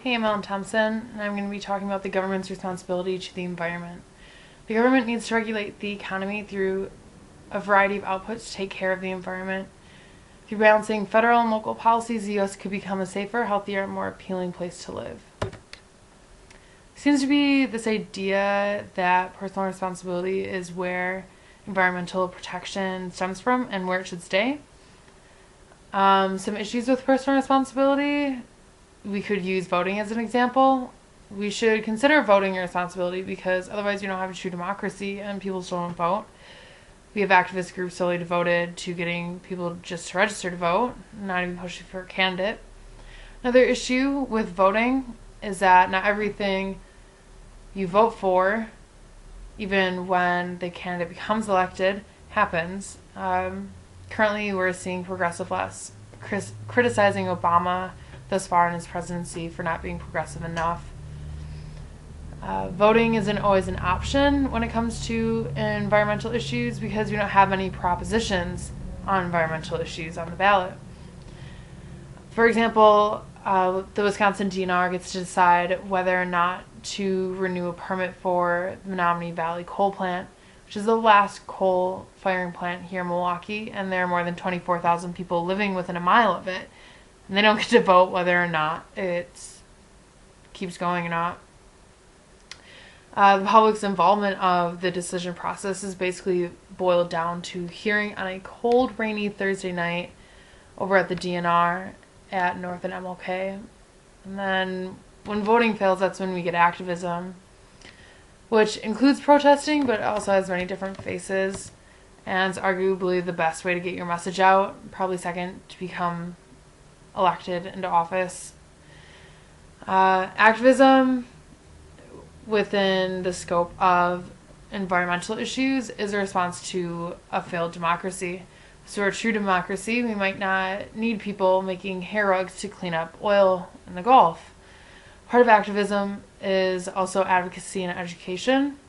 Hey, I'm Ellen Thompson, and I'm going to be talking about the government's responsibility to the environment. The government needs to regulate the economy through a variety of outputs to take care of the environment. Through balancing federal and local policies, the U.S. could become a safer, healthier, and more appealing place to live. Seems to be this idea that personal responsibility is where environmental protection stems from and where it should stay. Some issues with personal responsibility. We could use voting as an example. We should consider voting a responsibility because otherwise you don't have a true democracy and people still don't vote. We have activist groups solely devoted to getting people just to register to vote, not even pushing for a candidate. Another issue with voting is that not everything you vote for, even when the candidate becomes elected, happens. Currently, we're seeing progressive lefts criticizing Obama thus far in his presidency for not being progressive enough. Voting isn't always an option when it comes to environmental issues because we don't have many propositions on environmental issues on the ballot. For example, the Wisconsin DNR gets to decide whether or not to renew a permit for the Menominee Valley coal plant, which is the last coal firing plant here in Milwaukee, and there are more than 24,000 people living within a mile of it. And they don't get to vote whether or not it keeps going or not. The public's involvement of the decision process is basically boiled down to hearing on a cold, rainy Thursday night over at the DNR at North and MLK. And then when voting fails, that's when we get activism, which includes protesting, but also has many different faces, and it's arguably the best way to get your message out, probably second to become elected into office. Activism within the scope of environmental issues is a response to a failed democracy. So, a true democracy, we might not need people making hair rugs to clean up oil in the Gulf. Part of activism is also advocacy and education.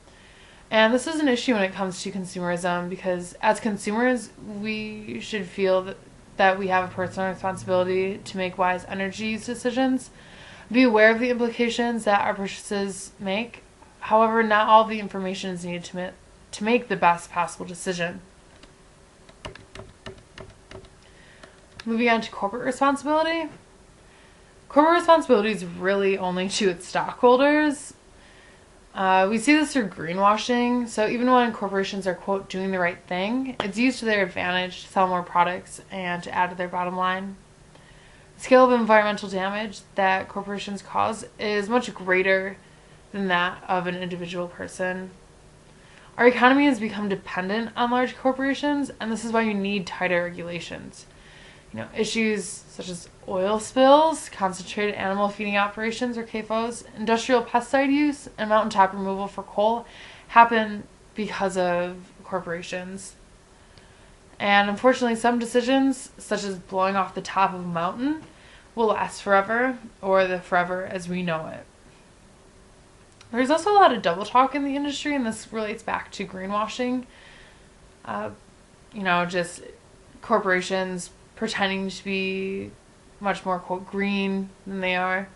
And this is an issue when it comes to consumerism because as consumers, we should feel that we have a personal responsibility to make wise energy use decisions, be aware of the implications that our purchases make. However, not all the information is needed to make the best possible decision. Moving on to corporate responsibility. Corporate responsibility is really only to its stockholders. We see this through greenwashing. So even when corporations are, quote, doing the right thing, it's used to their advantage to sell more products and to add to their bottom line. The scale of environmental damage that corporations cause is much greater than that of an individual person. Our economy has become dependent on large corporations, and this is why you need tighter regulations. Issues such as oil spills, concentrated animal feeding operations or CAFOs, industrial pesticide use, and mountaintop removal for coal happen because of corporations. And unfortunately, some decisions, such as blowing off the top of a mountain, will last forever, or the forever as we know it. There's also a lot of double talk in the industry, and this relates back to greenwashing. Just corporations pretending to be much more, quote, green than they are.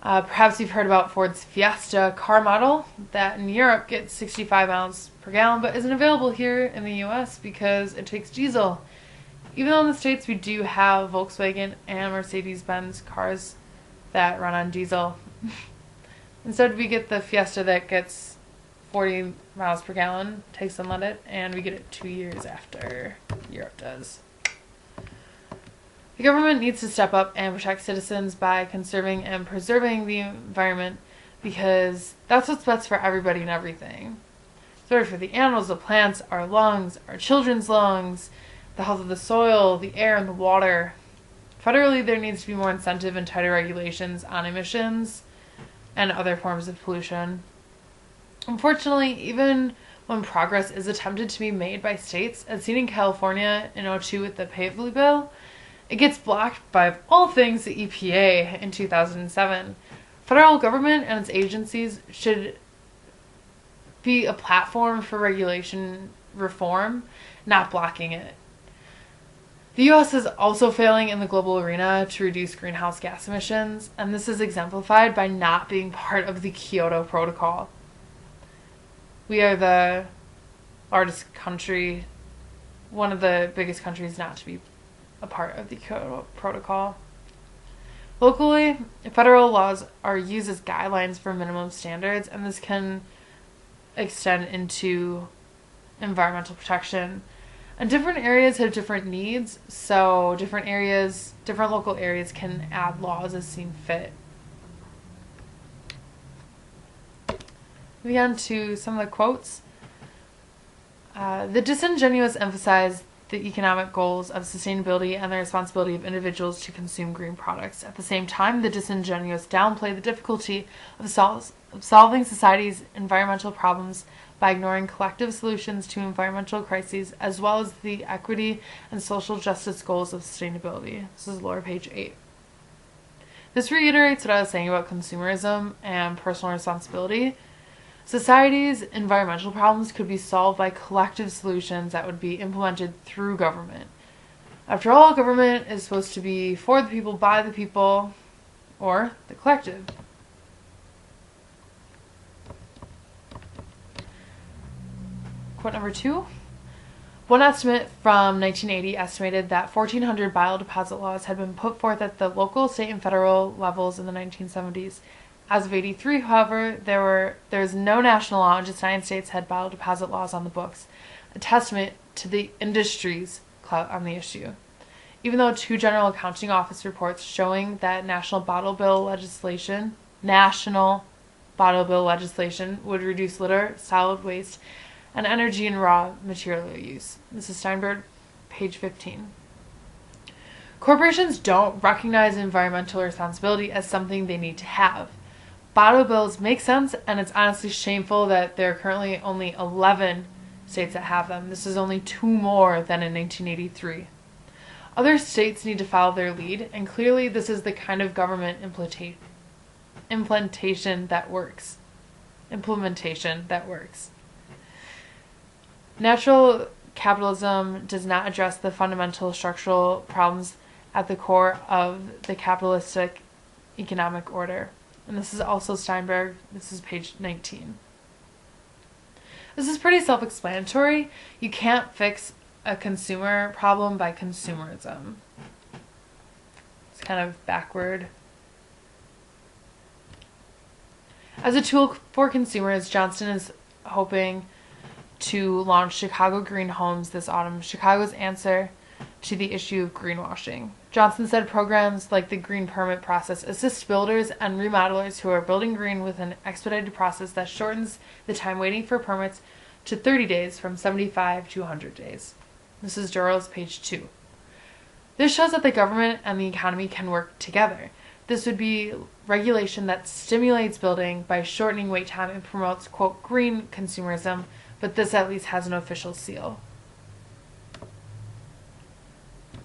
Perhaps you've heard about Ford's Fiesta car model that in Europe gets 65 miles per gallon but isn't available here in the US because it takes diesel. Even though in the States we do have Volkswagen and Mercedes-Benz cars that run on diesel. Instead we get the Fiesta that gets 40 miles per gallon, takes unleaded, and we get it 2 years after Europe does. The government needs to step up and protect citizens by conserving and preserving the environment because that's what's best for everybody and everything. It's better for the animals, the plants, our lungs, our children's lungs, the health of the soil, the air, and the water. Federally, there needs to be more incentive and tighter regulations on emissions and other forms of pollution. Unfortunately, even when progress is attempted to be made by states, as seen in California in 2002 with the Pavley Bill, it gets blocked by, of all things, the EPA in 2007. Federal government and its agencies should be a platform for regulation reform, not blocking it. The U.S. is also failing in the global arena to reduce greenhouse gas emissions, and this is exemplified by not being part of the Kyoto Protocol. We are the largest country, one of the biggest countries not to be a part of the Kyoto Protocol. Locally, federal laws are used as guidelines for minimum standards, and this can extend into environmental protection. And different areas have different needs, so different local areas can add laws as seen fit. Moving on to some of the quotes. The disingenuous emphasize the economic goals of sustainability and the responsibility of individuals to consume green products. At the same time, the disingenuous downplay the difficulty of solving society's environmental problems by ignoring collective solutions to environmental crises, as well as the equity and social justice goals of sustainability. This is lower page 8. This reiterates what I was saying about consumerism and personal responsibility. Society's environmental problems could be solved by collective solutions that would be implemented through government. After all, government is supposed to be for the people, by the people, or the collective. Quote number 2. One estimate from 1980 estimated that 1,400 biodeposit laws had been put forth at the local, state, and federal levels in the 1970s. As of 1983, however, there was no national law, and just 9 states had biodeposit laws on the books, a testament to the industry's clout on the issue. Even though 2 General Accounting Office reports showing that national bottle bill legislation would reduce litter, solid waste, and energy and raw material use. This is Steinberg, page 15. Corporations don't recognize environmental responsibility as something they need to have. Bottle bills make sense, and it's honestly shameful that there are currently only 11 states that have them. This is only 2 more than in 1983. Other states need to follow their lead, and clearly this is the kind of government implementation that works. Natural capitalism does not address the fundamental structural problems at the core of the capitalistic economic order. And this is also Steinberg. This is page 19. This is pretty self-explanatory. You can't fix a consumer problem by consumerism. It's kind of backward. As a tool for consumers, Johnston is hoping to launch Chicago Green Homes this autumn, Chicago's answer to the issue of greenwashing. Johnson said programs like the green permit process assist builders and remodelers who are building green with an expedited process that shortens the time waiting for permits to 30 days from 75 to 100 days. This is Durrell's page 2. This shows that the government and the economy can work together. This would be regulation that stimulates building by shortening wait time and promotes, quote, green consumerism, but this at least has an official seal.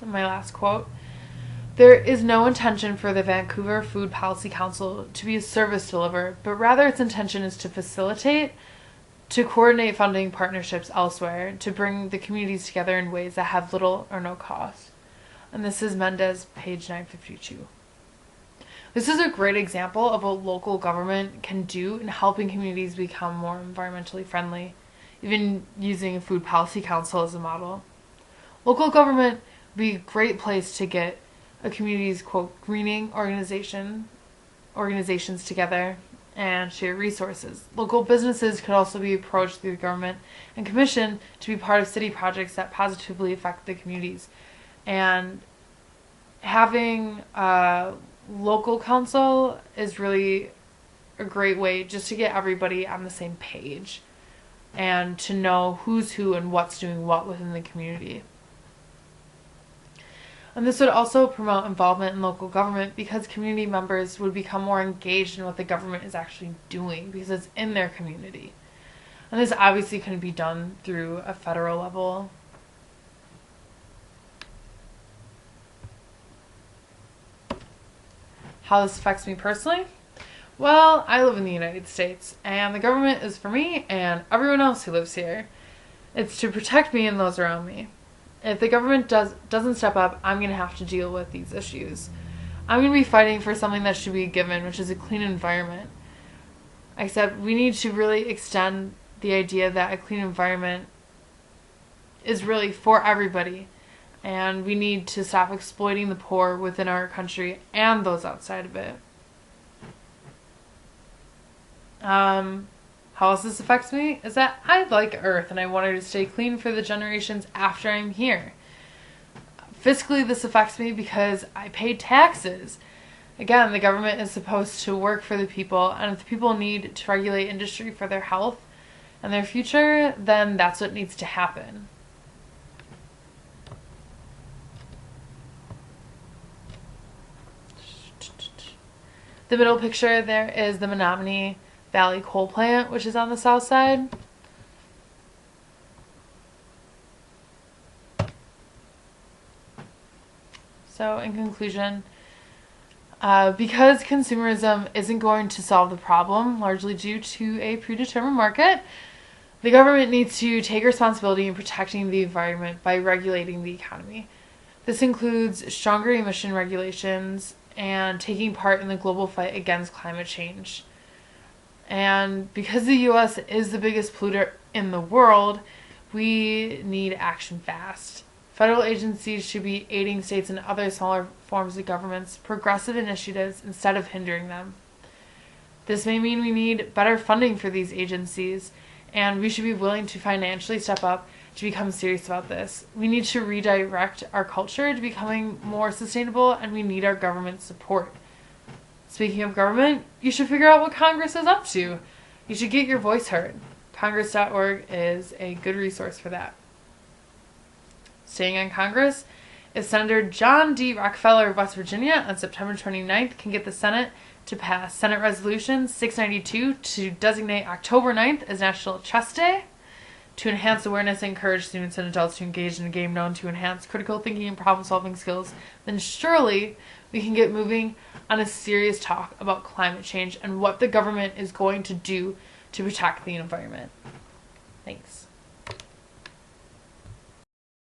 And my last quote. There is no intention for the Vancouver Food Policy Council to be a service deliverer, but rather its intention is to facilitate, to coordinate funding partnerships elsewhere, to bring the communities together in ways that have little or no cost. And this is Mendez, page 952. This is a great example of what local government can do in helping communities become more environmentally friendly, even using a food policy council as a model. Local government would be a great place to get a community's, quote, greening organizations together and share resources. Local businesses could also be approached through the government and commissioned to be part of city projects that positively affect the communities. And having a local council is really a great way just to get everybody on the same page and to know who's who and what's doing what within the community. And this would also promote involvement in local government because community members would become more engaged in what the government is actually doing because it's in their community. And this obviously couldn't be done through a federal level. How this affects me personally? Well, I live in the United States, and the government is for me and everyone else who lives here. It's to protect me and those around me. If the government doesn't step up, I'm going to have to deal with these issues. I'm going to be fighting for something that should be a given, which is a clean environment. Except we need to really extend the idea that a clean environment is really for everybody. And we need to stop exploiting the poor within our country and those outside of it. How else this affects me is that I like Earth and I want her to stay clean for the generations after I'm here. Fiscally, this affects me because I pay taxes. Again, the government is supposed to work for the people, and if the people need to regulate industry for their health and their future, then that's what needs to happen. The middle picture there is the Menominee Valley coal plant, which is on the south side. So in conclusion, because consumerism isn't going to solve the problem, largely due to a predetermined market, the government needs to take responsibility in protecting the environment by regulating the economy. This includes stronger emission regulations and taking part in the global fight against climate change. And because the U.S. is the biggest polluter in the world, we need action fast. Federal agencies should be aiding states and other smaller forms of government's progressive initiatives instead of hindering them. This may mean we need better funding for these agencies, and we should be willing to financially step up to become serious about this. We need to redirect our culture to becoming more sustainable, and we need our government support. Speaking of government, you should figure out what Congress is up to. You should get your voice heard. Congress.org is a good resource for that. Staying on Congress, if Senator John D. Rockefeller of West Virginia on September 29th can get the Senate to pass Senate Resolution 692 to designate October 9th as National Chess Day, to enhance awareness and encourage students and adults to engage in a game known to enhance critical thinking and problem-solving skills, then surely we can get moving on a serious talk about climate change and what the government is going to do to protect the environment. Thanks.